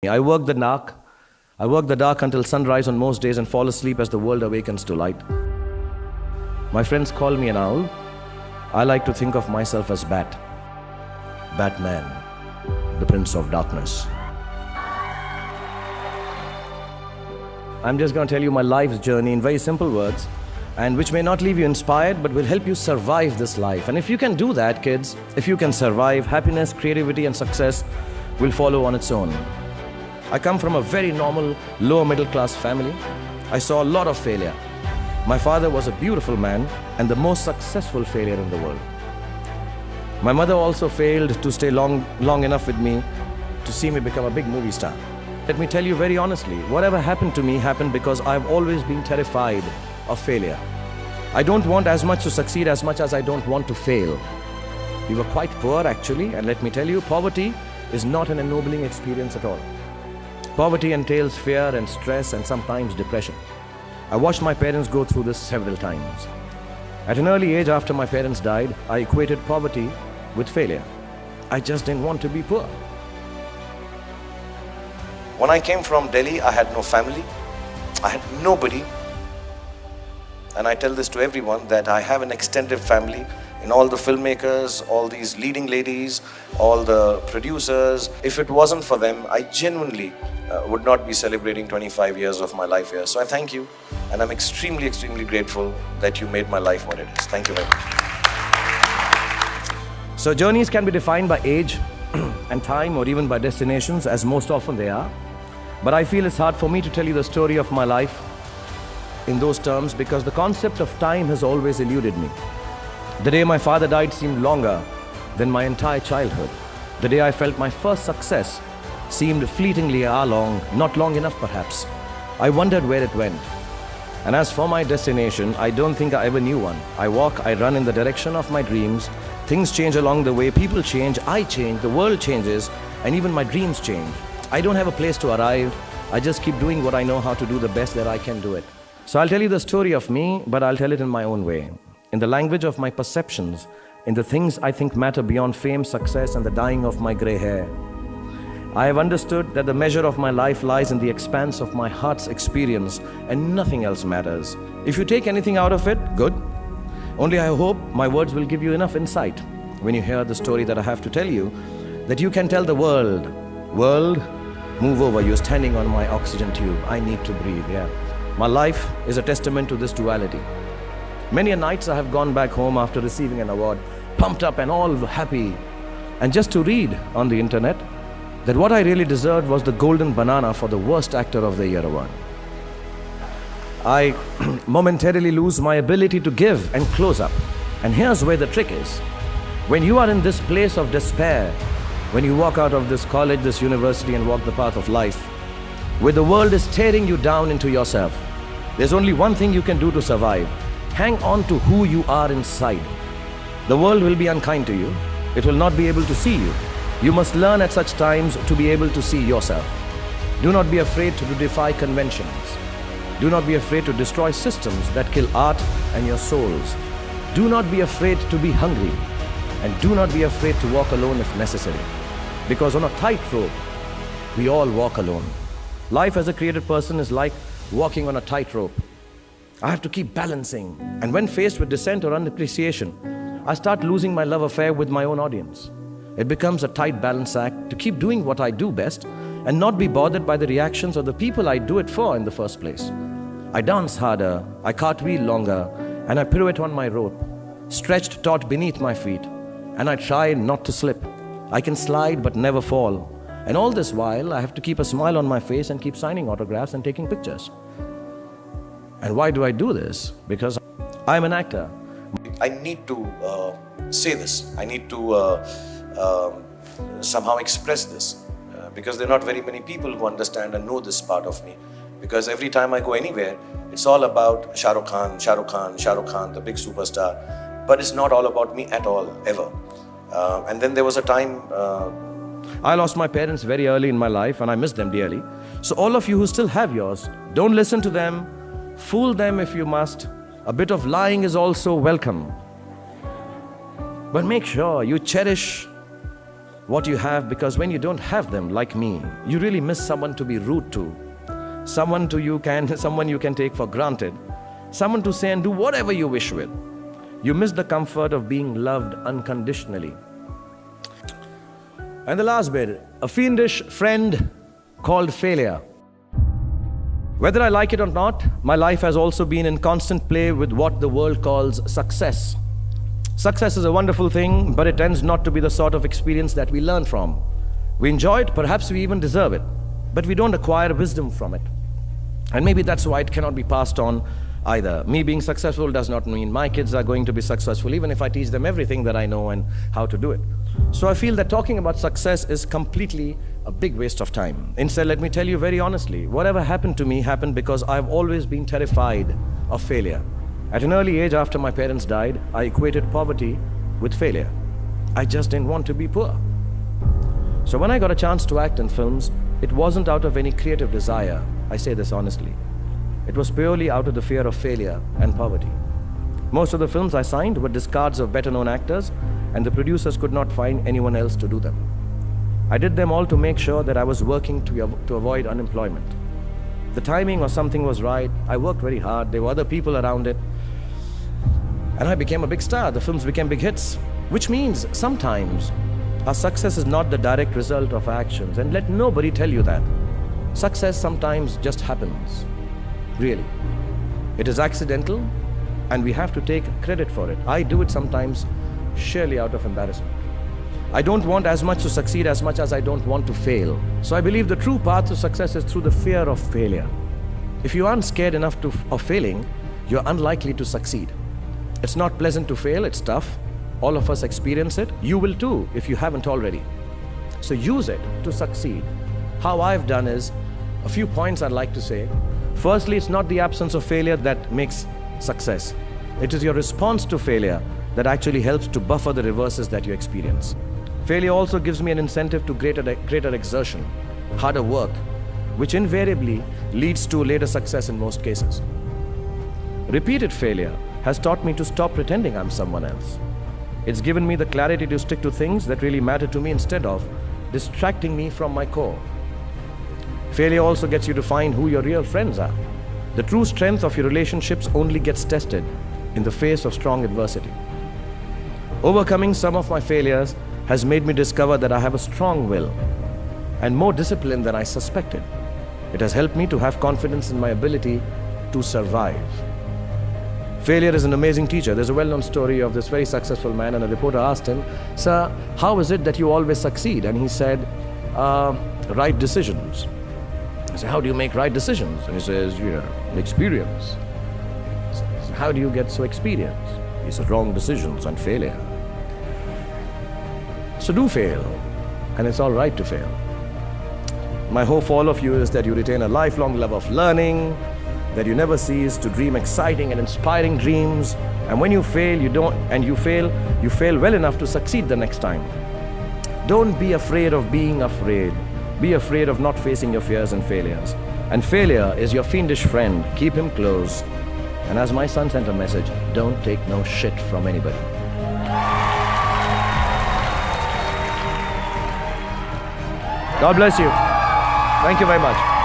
I work the dark. I work the dark until sunrise on most days and fall asleep as the world awakens to light. My friends call me an owl. I like to think of myself as Batman, the Prince of Darkness. I'm just going to tell you my life's journey in very simple words, and which may not leave you inspired, but will help you survive this life. And if you can do that, kids, if you can survive, happiness, creativity, and success will follow on its own. I come from a very normal, lower middle class family. I saw a lot of failure. My father was a beautiful man and the most successful failure in the world. My mother also failed to stay long enough with me to see me become a big movie star. Let me tell you very honestly, whatever happened to me happened because I've always been terrified of failure. I don't want as much to succeed as much as I don't want to fail. We were quite poor actually, and let me tell you, poverty is not an ennobling experience at all. Poverty entails fear and stress and sometimes depression. I watched my parents go through this several times. At an early age after my parents died, I equated poverty with failure. I just didn't want to be poor. When I came from Delhi, I had no family. I had nobody. And I tell this to everyone that I have an extended family in all the filmmakers, all these leading ladies, all the producers. If it wasn't for them, I genuinely would not be celebrating 25 years of my life here. So I thank you, and I'm extremely grateful that you made my life what it is. Thank you very much. So journeys can be defined by age and time, or even by destinations, as most often they are. But I feel it's hard for me to tell you the story of my life in those terms because the concept of time has always eluded me. The day my father died seemed longer than my entire childhood. The day I felt my first success seemed fleetingly long, not long enough perhaps. I wondered where it went. And as for my destination, I don't think I ever knew one. I walk, I run in the direction of my dreams. Things change along the way, people change, I change, the world changes, and even my dreams change. I don't have a place to arrive. I just keep doing what I know how to do the best that I can do it. So I'll tell you the story of me, but I'll tell it in my own way. In the language of my perceptions, in the things I think matter beyond fame, success, and the dyeing of my grey hair. I have understood that the measure of my life lies in the expanse of my heart's experience, and nothing else matters. If you take anything out of it, good. Only I hope my words will give you enough insight when you hear the story that I have to tell you, that you can tell the world, move over, you're standing on my oxygen tube, I need to breathe, yeah. My life is a testament to this duality. Many a nights I have gone back home after receiving an award, pumped up and all happy, and just to read on the internet that what I really deserved was the golden banana for the worst actor of the year award. I momentarily lose my ability to give and close up. And here's where the trick is. When you are in this place of despair, when you walk out of this college, this university, and walk the path of life, where the world is tearing you down into yourself, there's only one thing you can do to survive. Hang on to who you are inside. The world will be unkind to you. It will not be able to see you. You must learn at such times to be able to see yourself. Do not be afraid to defy conventions. Do not be afraid to destroy systems that kill art and your souls. Do not be afraid to be hungry. And do not be afraid to walk alone if necessary. Because on a tightrope, we all walk alone. Life as a created person is like walking on a tightrope. I have to keep balancing. And when faced with dissent or unappreciation, I start losing my love affair with my own audience. It becomes a tight balance act to keep doing what I do best and not be bothered by the reactions of the people I do it for in the first place. I dance harder, I cartwheel longer, and I pirouette on my rope, stretched taut beneath my feet, and I try not to slip. I can slide but never fall. And all this while, I have to keep a smile on my face and keep signing autographs and taking pictures. And why do I do this? Because I'm an actor. I need to say this. I need to somehow express this because there are not very many people who understand and know this part of me. Because every time I go anywhere, it's all about Shah Rukh Khan, the big superstar. But it's not all about me at all, ever. And then there was a time I lost my parents very early in my life and I miss them dearly. So all of you who still have yours, don't listen to them. Fool them if you must. A bit of lying is also welcome. But make sure you cherish what you have, because when you don't have them, like me, you really miss someone to be rude to, someone you can take for granted, someone to say and do whatever you wish with. You miss the comfort of being loved unconditionally. And the last bit, a fiendish friend called failure. Whether I like it or not, my life has also been in constant play with what the world calls success. Success is a wonderful thing, but it tends not to be the sort of experience that we learn from. We enjoy it, perhaps we even deserve it, but we don't acquire wisdom from it. And maybe that's why it cannot be passed on either. Me being successful does not mean my kids are going to be successful, even if I teach them everything that I know and how to do it. So I feel that talking about success is completely a big waste of time. Instead, let me tell you very honestly, whatever happened to me happened because I've always been terrified of failure. At an early age, after my parents died, I equated poverty with failure. I just didn't want to be poor. So when I got a chance to act in films, it wasn't out of any creative desire. I say this honestly. It was purely out of the fear of failure and poverty. Most of the films I signed were discards of better-known actors, and the producers could not find anyone else to do them. I did them all to make sure that I was working to avoid unemployment. The timing or something was right. I worked very hard. There were other people around it. And I became a big star. The films became big hits. Which means sometimes our success is not the direct result of our actions. And let nobody tell you that. Success sometimes just happens. Really. It is accidental, and we have to take credit for it. I do it sometimes sheerly out of embarrassment. I don't want as much to succeed as much as I don't want to fail. So I believe the true path to success is through the fear of failure. If you aren't scared enough of failing, you're unlikely to succeed. It's not pleasant to fail, it's tough. All of us experience it. You will too if you haven't already. So use it to succeed. How I've done is, a few points I'd like to say. Firstly, it's not the absence of failure that makes success. It is your response to failure that actually helps to buffer the reverses that you experience. Failure also gives me an incentive to greater exertion, harder work, which invariably leads to later success in most cases. Repeated failure has taught me to stop pretending I'm someone else. It's given me the clarity to stick to things that really matter to me instead of distracting me from my core. Failure also gets you to find who your real friends are. The true strength of your relationships only gets tested in the face of strong adversity. Overcoming some of my failures has made me discover that I have a strong will and more discipline than I suspected. It has helped me to have confidence in my ability to survive. Failure is an amazing teacher. There's a well-known story of this very successful man, and a reporter asked him, "Sir, how is it that you always succeed?" And he said, "Right decisions." I said, "How do you make right decisions?" And he says, "Experience." I said, "How do you get so experienced?" He said, "Wrong decisions and failure." So do fail, and it's all right to fail. My hope for all of you is that you retain a lifelong love of learning, that you never cease to dream exciting and inspiring dreams, and when you fail, you fail well enough to succeed the next time. Don't be afraid of being afraid. Be afraid of not facing your fears and failures. And failure is your fiendish friend. Keep him close. And as my son sent a message, don't take no shit from anybody. God bless you. Thank you very much.